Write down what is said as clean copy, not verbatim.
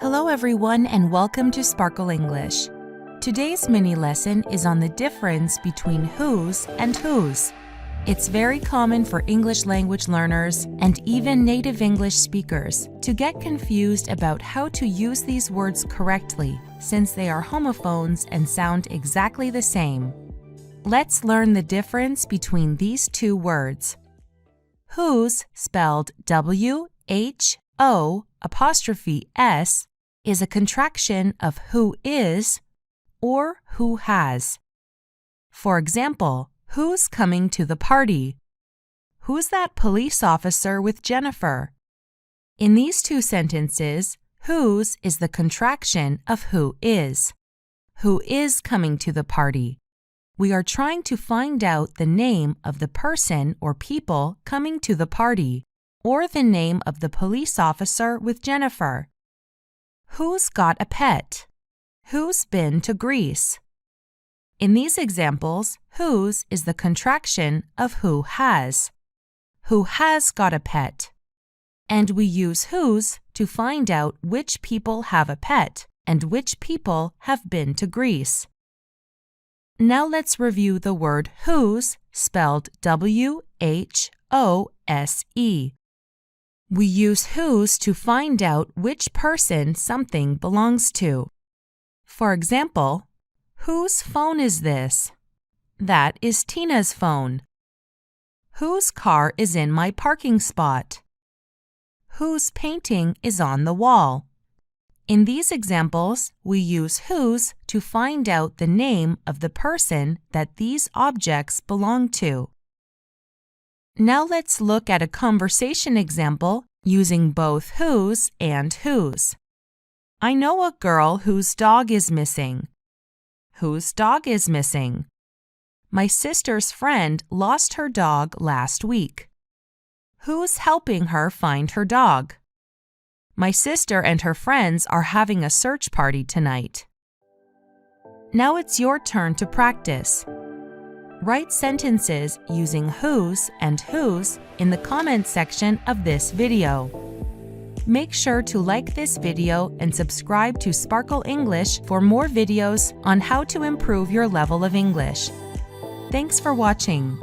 Hello everyone and welcome to Sparkle English. Today's mini lesson is on the difference between whose and whose. It's very common for English language learners and even native English speakers to get confused about how to use these words correctly since they are homophones and sound exactly the same. Let's learn the difference between these two words. Whose, spelled W-H-O'(S), is a contraction of who is or who has. For example, who's coming to the party? Who's that police officer with Jennifer? In these two sentences, whose is the contraction of who is. Who is coming to the party? We are trying to find out the name of the person or people coming to the party, or the name of the police officer with Jennifer. Who's got a pet? Who's been to Greece? In these examples, whose is the contraction of who has. Who has got a pet? And we use whose to find out which people have a pet and which people have been to Greece. Now let's review the word whose, spelled W-H-O-S-E. We use whose to find out which person something belongs to. For example, whose phone is this? That is Tina's phone. Whose car is in my parking spot? Whose painting is on the wall? In these examples, we use whose to find out the name of the person that these objects belong to. Now let's look at a conversation example using both whose and whose. I know a girl whose dog is missing. Whose dog is missing? My sister's friend lost her dog last week. Who's helping her find her dog? My sister and her friends are having a search party tonight. Now it's your turn to practice. Write sentences using whose and whose in the comments section of this video. Make sure to like this video and subscribe to Sparkle English for more videos on how to improve your level of English. Thanks for watching.